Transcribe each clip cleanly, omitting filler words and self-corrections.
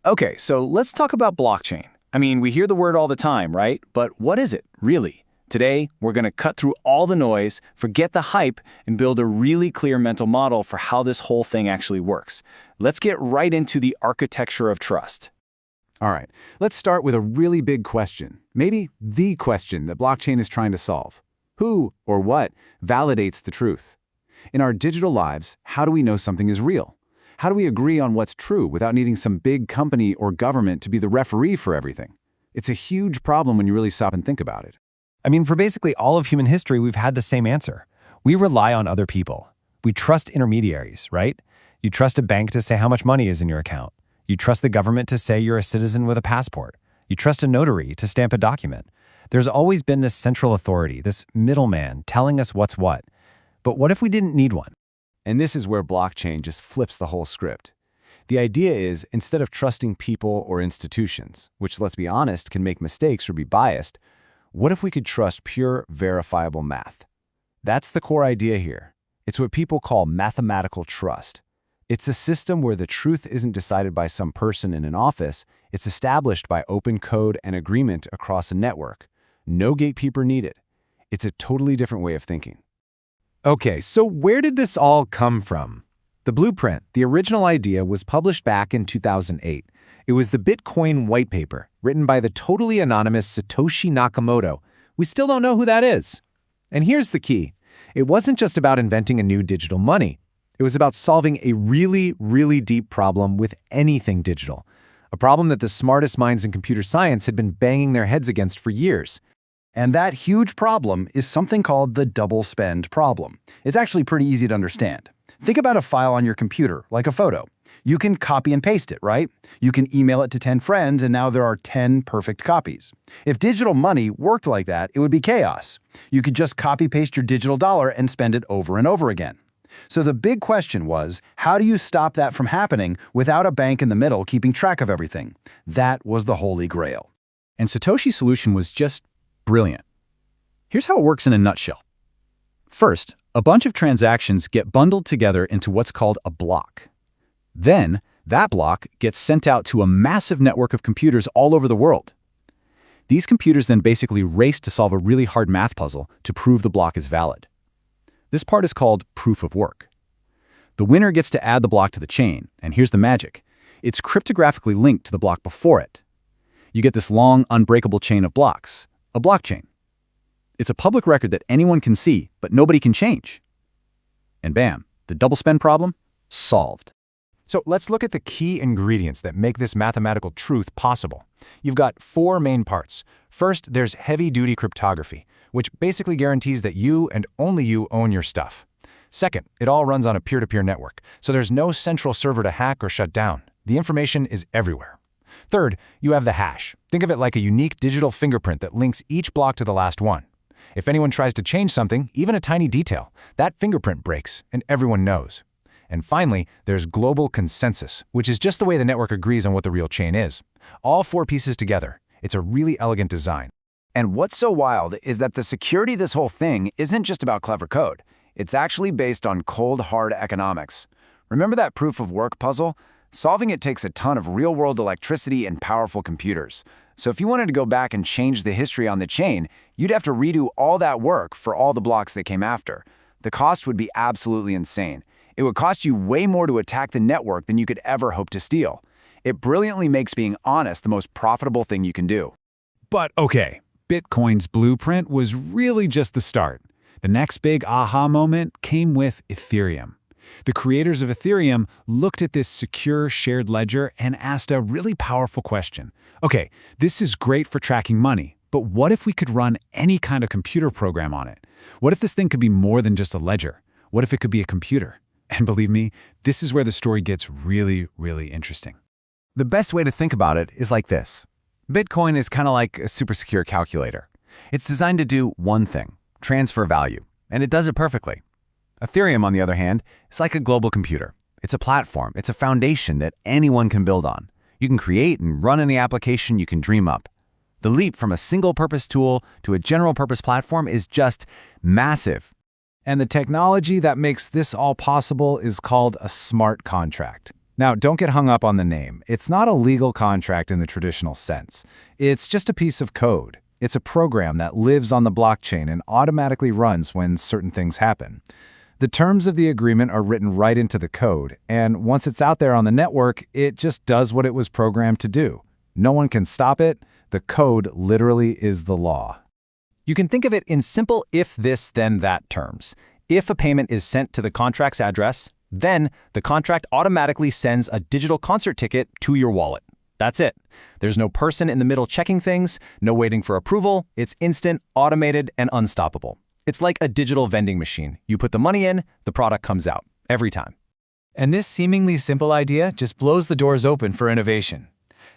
Okay, so let's talk about blockchain. I mean, we hear the word all the time, right? But what is it, really? Today, we're going to cut through all the noise, forget the hype, and build a really clear mental model for how this whole thing actually works. Let's get right into the architecture of trust. All right, let's start with a really big question, maybe the question that blockchain is trying to solve. Who or what validates the truth? In our digital lives, how do we know something is real? How do we agree on what's true without needing some big company or government to be the referee for everything? It's a huge problem when you really stop and think about it. I mean, for basically all of human history, we've had the same answer. We rely on other people. We trust intermediaries, right? You trust a bank to say how much money is in your account. You trust the government to say you're a citizen with a passport. You trust a notary to stamp a document. There's always been this central authority, this middleman telling us what's what. But what if we didn't need one? And this is where blockchain just flips the whole script. The idea is, instead of trusting people or institutions, which, let's be honest, can make mistakes or be biased, what if we could trust pure, verifiable math? That's the core idea here. It's what people call mathematical trust. It's a system where the truth isn't decided by some person in an office, it's established by open code and agreement across a network. No gatekeeper needed. It's a totally different way of thinking. Okay, so where did this all come from? The blueprint, the original idea, was published back in 2008. It was the Bitcoin white paper, written by the totally anonymous Satoshi Nakamoto. We still don't know who that is. And here's the key. It wasn't just about inventing a new digital money. It was about solving a really, really deep problem with anything digital. A problem that the smartest minds in computer science had been banging their heads against for years. And that huge problem is something called the double spend problem. It's actually pretty easy to understand. Think about a file on your computer, like a photo. You can copy and paste it, right? You can email it to 10 friends, and now there are 10 perfect copies. If digital money worked like that, it would be chaos. You could just copy-paste your digital dollar and spend it over and over again. So the big question was, how do you stop that from happening without a bank in the middle keeping track of everything? That was the holy grail. And Satoshi's solution was just brilliant. Here's how it works in a nutshell. First, a bunch of transactions get bundled together into what's called a block. Then, that block gets sent out to a massive network of computers all over the world. These computers then basically race to solve a really hard math puzzle to prove the block is valid. This part is called proof of work. The winner gets to add the block to the chain, and here's the magic. It's cryptographically linked to the block before it. You get this long, unbreakable chain of blocks, a blockchain. It's a public record that anyone can see, but nobody can change. And bam, the double spend problem solved. So let's look at the key ingredients that make this mathematical truth possible. You've got four main parts. First, there's heavy-duty cryptography, which basically guarantees that you and only you own your stuff. Second, it all runs on a peer-to-peer network, so there's no central server to hack or shut down. The information is everywhere. Third, you have the hash. Think of it like a unique digital fingerprint that links each block to the last one. If anyone tries to change something, even a tiny detail, that fingerprint breaks, and everyone knows. And finally, there's global consensus, which is just the way the network agrees on what the real chain is. All four pieces together. It's a really elegant design. And what's so wild is that the security of this whole thing isn't just about clever code. It's actually based on cold, hard economics. Remember that proof of work puzzle? Solving it takes a ton of real-world electricity and powerful computers. So if you wanted to go back and change the history on the chain, you'd have to redo all that work for all the blocks that came after. The cost would be absolutely insane. It would cost you way more to attack the network than you could ever hope to steal. It brilliantly makes being honest the most profitable thing you can do. But okay, Bitcoin's blueprint was really just the start. The next big aha moment came with Ethereum. The creators of Ethereum looked at this secure shared ledger and asked a really powerful question. Okay, this is great for tracking money, but what if we could run any kind of computer program on it? What if this thing could be more than just a ledger? What if it could be a computer? And believe me, this is where the story gets really, really interesting. The best way to think about it is like this. Bitcoin is kind of like a super secure calculator. It's designed to do one thing, transfer value, and it does it perfectly. Ethereum, on the other hand, is like a global computer. It's a platform. It's a foundation that anyone can build on. You can create and run any application you can dream up. The leap from a single-purpose tool to a general-purpose platform is just massive. And the technology that makes this all possible is called a smart contract. Now, don't get hung up on the name. It's not a legal contract in the traditional sense. It's just a piece of code. It's a program that lives on the blockchain and automatically runs when certain things happen. The terms of the agreement are written right into the code, and once it's out there on the network, it just does what it was programmed to do. No one can stop it. The code literally is the law. You can think of it in simple if this, then that terms. If a payment is sent to the contract's address, then the contract automatically sends a digital concert ticket to your wallet. That's it. There's no person in the middle checking things, no waiting for approval. It's instant, automated, and unstoppable. It's like a digital vending machine. You put the money in, the product comes out, every time. And this seemingly simple idea just blows the doors open for innovation.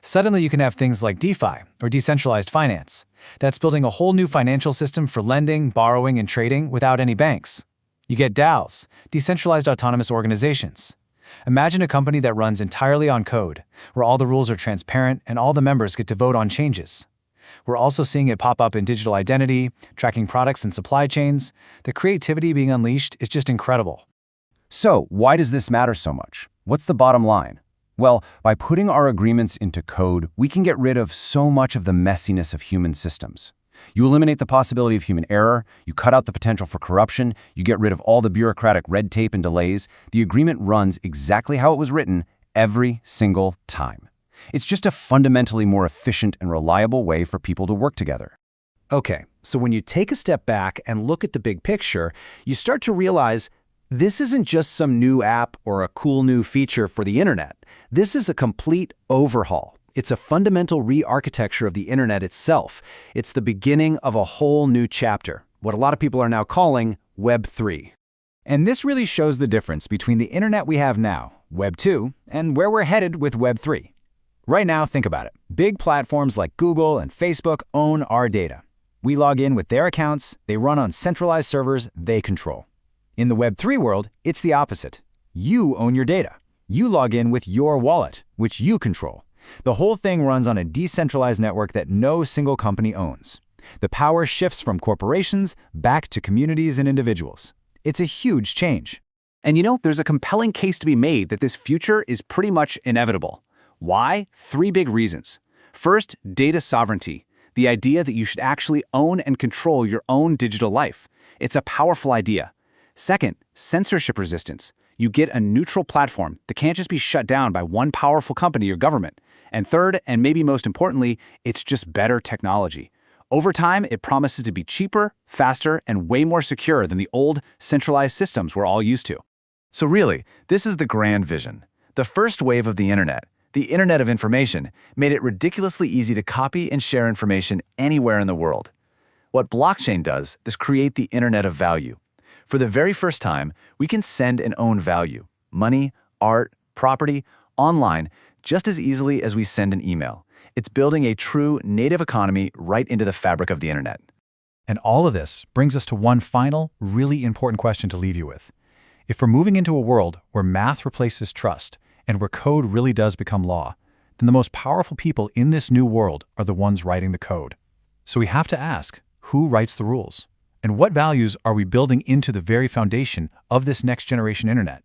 Suddenly you can have things like DeFi, or decentralized finance. That's building a whole new financial system for lending, borrowing, and trading without any banks. You get DAOs, decentralized autonomous organizations. Imagine a company that runs entirely on code, where all the rules are transparent and all the members get to vote on changes. We're also seeing it pop up in digital identity, tracking products and supply chains. The creativity being unleashed is just incredible. So, why does this matter so much? What's the bottom line? Well, by putting our agreements into code, we can get rid of so much of the messiness of human systems. You eliminate the possibility of human error, you cut out the potential for corruption, you get rid of all the bureaucratic red tape and delays. The agreement runs exactly how it was written every single time. It's just a fundamentally more efficient and reliable way for people to work together. Okay, so when you take a step back and look at the big picture, you start to realize this isn't just some new app or a cool new feature for the internet. This is a complete overhaul. It's a fundamental re-architecture of the internet itself. It's the beginning of a whole new chapter, what a lot of people are now calling Web 3. And this really shows the difference between the internet we have now, Web 2, and where we're headed with Web 3. Right now, think about it. Big platforms like Google and Facebook own our data. We log in with their accounts, they run on centralized servers they control. In the Web 3 world, it's the opposite. You own your data. You log in with your wallet, which you control. The whole thing runs on a decentralized network that no single company owns. The power shifts from corporations back to communities and individuals. It's a huge change. And there's a compelling case to be made that this future is pretty much inevitable. Why? 3 big reasons. First, data sovereignty. The idea that you should actually own and control your own digital life. It's a powerful idea. Second, censorship resistance. You get a neutral platform that can't just be shut down by one powerful company or government. And third, and maybe most importantly, it's just better technology. Over time, it promises to be cheaper, faster, and way more secure than the old, centralized systems we're all used to. So really, this is the grand vision. The first wave of the Internet of Information, made it ridiculously easy to copy and share information anywhere in the world. What blockchain does is create the Internet of Value. For the very first time, we can send and own value, money, art, property, online, just as easily as we send an email. It's building a true native economy right into the fabric of the internet. And all of this brings us to one final, really important question to leave you with. If we're moving into a world where math replaces trust and where code really does become law, then the most powerful people in this new world are the ones writing the code. So we have to ask, who writes the rules? And what values are we building into the very foundation of this next generation internet?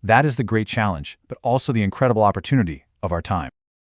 That is the great challenge, but also the incredible opportunity of our time.